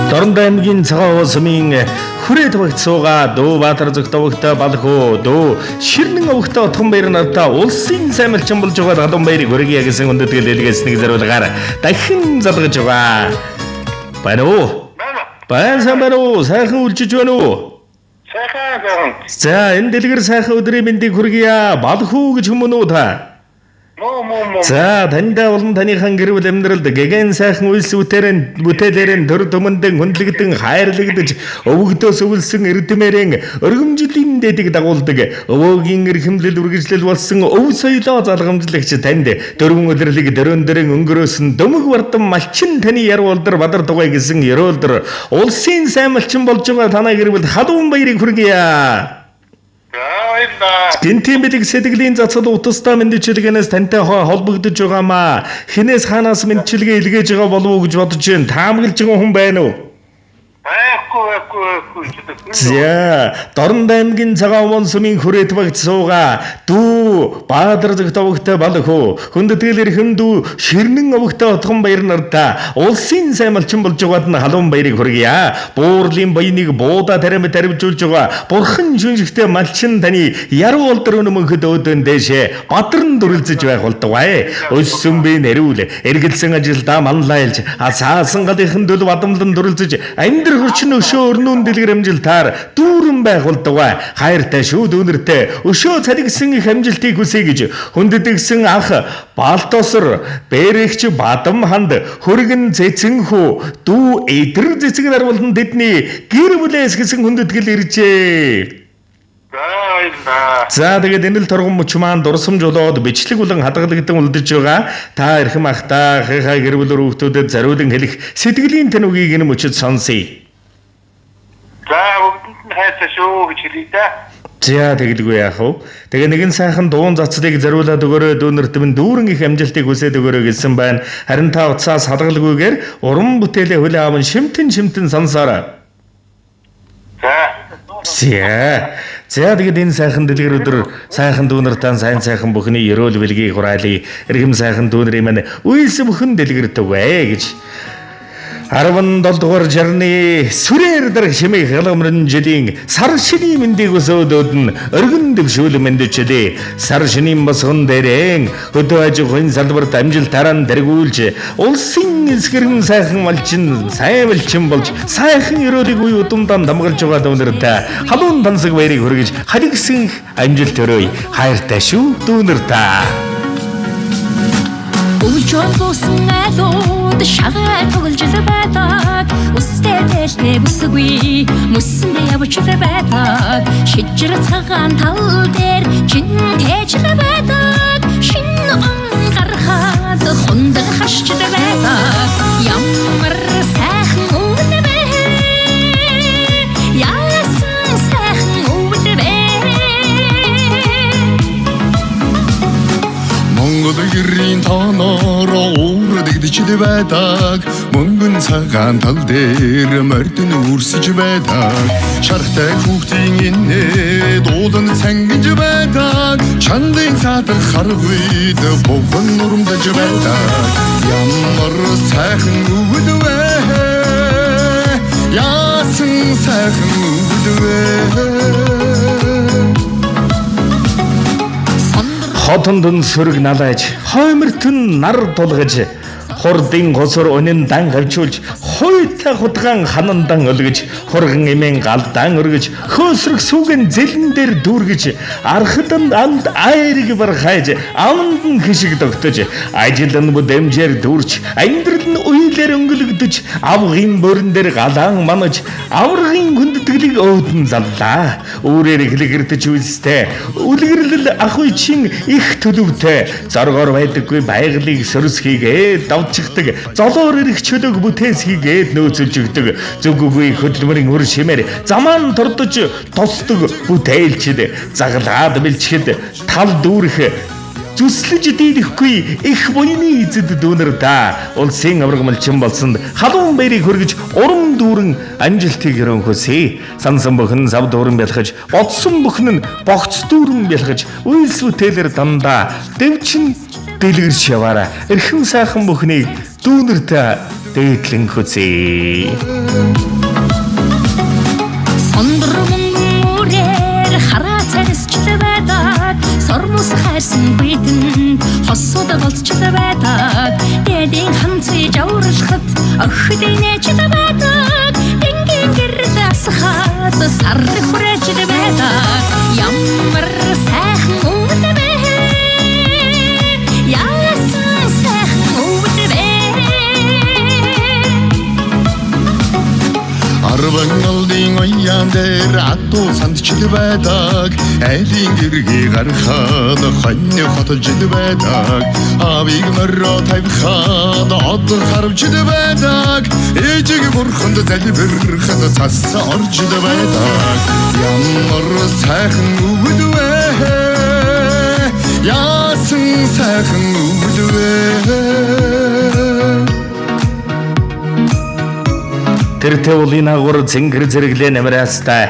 Дорнод аймгийн цагаан уусмын хүрээ тавагцсууга дөө Баатар зөвхтөвөгтэй балхуу дөө ширнэн өвгтэй отхон баяр нартаа улсын сайн малчин болж байгаа гадуун баярыг хүргэе гэсэн өндөдгөл илгээс нэг зориулгаар дахин залгаж байгаа. Байна уу? Сайн байна уу? Сайхан үлжиж байна уу? Сайхан. За энэ дэлгэр сайхан өдрийн мэндийг хүргье. Балхуу гэж хүмүүн үү та? За таньда болон таныхан гэр бүл амьдралд гэгэн сайхан үйлс бүтээлэрэн төр төмөндөн хүндлэгдэн хайрлагдаж өвгдөөс өвлсөн эрдэмээрэн өргөмжлийн дэдэг дагуулдаг өвөгийн эрхэмлэл үргэлжлэл болсон өв соёлоо залгамжлагч танд дөрвөн өдрөлийг дөрөндөрөн өнгөрөөсөн дөмөг бардам малчин таны яруу улдар бадар тугай гэсэн ерөөлдөр улсын сайн малчин болж байгаа танай гэр бүл халуун баярыг хүргье. Гинтийн бэлэг сэтгэлийн цацал утастай мэдчилгээнээс тантай холбогдож байгаамаа. Хинээс хаанаас мэдчилгээ илгээж байгаа болов уу гэж бодож байна. Таамаглаж байгаа хүн байна уу? За, Дорнод аймгийн цагаан уусмын хүрээ тавагцсууга дүү Баатар зөвхтөвөгтэй балхуу хүндэтгэл эрхэм ширнэн өвгтэй отхон баяр нартаа улсын сайн малчин болж байгаад нь халуун баярыг хүргье. Буурлын баяныг буудаа таримжуулж байгаа бурхан шүнжигтэй малчин таны яруу улдар өнөмөнхөд өөдөн дээшээ бадран дүрлзэж байх болтугай. Өссөн би нэрүүл эргэлсэн ажилдаа манлайлж асаасан галынхан дөл бадамлан дүрлзэж амьдр хөрчин өшөө өрнүүн дэлгэр амжилтаар дүүрэн байх болтугай. Хайртай шүү дүүнэртэй өшөө цалигсан их амжилтыг хүсье гэж хүндэтгсэн ах Балтосор Бэрэгч Бадам ханд хөргөн цэцэнхүү дүү эдэр цэцэг нар болон тэдний гэр бүлээс гэсэн хүндэтгэл иржээ. За тэгээд энэ л торгон мөч маань дурсамж болоод бичлэг болон хадгалагдсан үлдэж байгаа. Та эрхэм ахтаа хай гэр бүл хүүхдүүдэд зариулан хэлэх сэтгэлийн танугийг энэ мөчөд сонсъё. За бүгдэнд нь хайртай шүү гэж хэлье да. За тэгэлгүй яах вэ? Тэгээ нэгэн сайхан дуун цацлыг зариулаад өгөөрэй дүүнэрт минь дүүрэн их амжилтыг хүсээд өгөөрэй гэсэн байна. Харин та уцаас хадгалгүйгээр уран бүтээлээ хөлөө аван шимтэн сонсоорой. За тэгээд энэ сайхан дэлгэр өдөр сайхан дүүнертаа сайхан бүхний ерөөл бэлгийг хураалъя. Эрхэм сайхан дүүнэрийн маань үйлс бүхэн дэлгэрдэг вэ гэж 17 дугаар жарны сүрээр дарах шимээ халамрын жилийн сар шинийн мэндийг өсөөдөд нь өргөн дэвшүүл мэндчилээ. Сар шинийн босгон дээрэн хөдөө аж ахуйн салбарт амжилтаараа дэргүүлж улсын эсгэрэн сайхан малчин сайн малчин болж сайхан ерөөлийг үе удамдаа дамгалж байгаа дүүнэртээ халуун тансаг баярыг хүргэж халигсэн амжилт төрөй. Хайртай шүү дүүнэртээ. Өвчөөсөн айлууд шагаа тоглож байдаг. Үстэй дэштэй бүсгүй мөсөндөө явж байдаг. Шижир цагаан тал дээр чин тэж байдаг. Шин он гарахад хундаг хашч байдаг. Ямар сайхан өвд бэ? Яасан сайхан өвд бэ? Монгол гэрийн тооноор дэгдэж байдаг. Мөнгөн цагаан тал дээр мордын үрсэж байдаг. Шархтай хүүхдийн инээ дуулан цангиж байдаг. Чандын цаатах харгүйд богон нурамдаж байдаг. Ямар сайхан өвд вэ? Яасан сайхан өвд вэ? Хотонд сүрэг налайж, хоймертон нар тулгаж, хурдын госор өнөн дан хавчуулж, хойтой хутгаан ханандан өлгөж, хурган эмэн галдаан өргөж, хөөсрөх сүгэн зэлэн дээр дүүргэж, архадан анд айрыг бархайж, аманд нь хишиг тогтож, ажилн бүдэмжээр дүүрч, амьдрал нь уйлэр өнгөлөгдөж, авгын борон дээр галаан манаж, аврагын хүндэтгэлийг өөдөн заллаа. Өөрөөр хэлэхэрдэж үйлстэй, үлгэрлэл ахуйчин их төлөвтэй, зоргоор байдаггүй байгалыг сөрс хийгээд давчигдаг, золоор ирэх чөлөөг бүтээс хийгээд нөөцөлж өгдөг, зүггүй хөдөлмөрийн өр шимээр замаан тордож тосдог бүтээлчд, загалаад бэлчгэд тал дүүрэх зүслэж дийлэхгүй их буйны эзэд дүүнэр да улсын авраг малчин болсонд халуун баярыг хүргэж урам дүүрэн амжилтыг өрөнхөсэй. Сансан бүхэн зав дүүрэн бэлхэж, бодсон бүхэн нь богц дүүрэн бэлхэж, үйлс бүтээлэр дандаа дэвчин дэлгэрч яваарай. Эрхэм сайхан бүхнийг дүүнэртээ дээдлэн хүзээ. Сондөр мөнгөн үрээр хараа царисчл байдаг сормус хайрсан битэн хосууд болцчл байдаг дээдийн ханцыг авралхад охид инээчл байдаг энгийн гэрэл асхаад сар хүрээчл байдаг ямар сайхан өвд бэ яасан сайхан өвд бэ Арвангалын оян дээр атуу сандчил байдаг айлын гэргийг гарахад хонь хотолж байдаг авиг мөрөө тавихад од харвж байдаг ээжиг бурханд залбирхад цас орж байдаг ямар сайхан өвд вэ яасан сайхан өвд вэ Тэр агуур зингэр зэрэглээ намраастай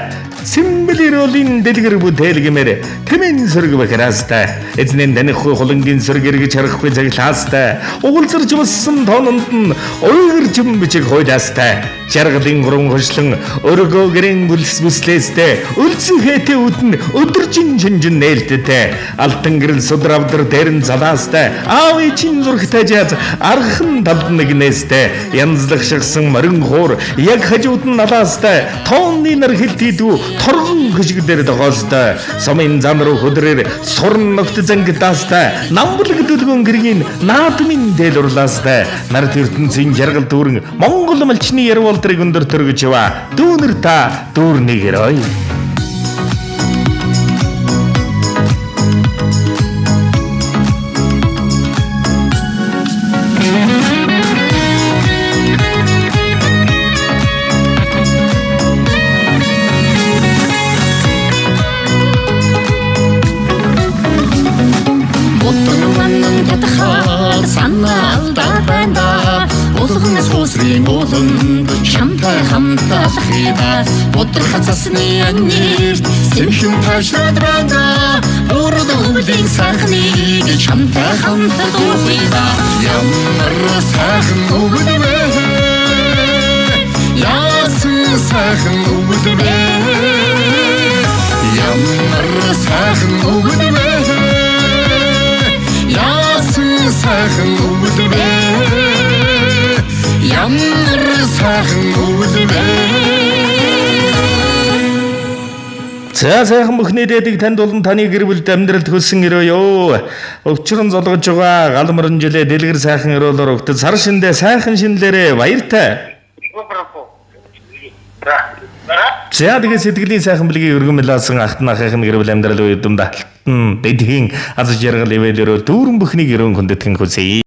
симбэлэролин дэлгэр бүтээлгэмээр тэмэн сөрг бахараастай эзнэн даних хулангийн сөрг эргэж харахгүй цаглаастай угуулзарч бассан тоононд нь ойгэржим бичиг хойлаастай жаргалын гурван хошлон өргөө гэрэн бүслээстэй өлцөн хэтэ үтэн өдөржин чинжин нээлттэй алтан гэрэл судравдар дээрэн залаастай аавын чин зургтай жаз архан талд нэгнээстэй янзлах шигсэн морин хуур яг хажууд нь налаастай тоонны нар хилтийдүү торгон хөшгдэр дохоостой сумын зам руу хөдрээр сурн ногт зангдаастай намблэг дүлгөн гэргийн наадмын дээл урлаастай нар тэртэнцийн жаргал дүүрэн Монгол малчны ярволдрыг өндөр төргөж ява дүүнэр та дүүрний герой Чамтай хамтдаа хийда бодрох цасны анирт сэмхэн таашраад байна бүрд өвлийн сайхныг чамтай хамтдаа дуулъя ямар сайхан өвд вэ яасан сайхан өвд вэ ямар сайхан өвд вэ яасан сайхан өвд вэ ямар сайхан өвд вэ За сайхан бүхний дээдэг танд болон таны гэр бүлд амьдралд хөлсөн өрөөё. Өвчрөн золгож байгаа галмарн жилээ дэлгэр сайхан өрөөлөөр өгдөг сар шиндээ сайхан шинлэрээ баяртай. За тэгээ сэтгэлийн сайхан бэлгийг өргөмөлөөсөн ахтан ахын гэр бүл амьдрал үе дүмдэ. Дэдгийн аз жаргал ивэлэрөө дүүрэн бүхний гэрэн хүндэтгэн хүсье.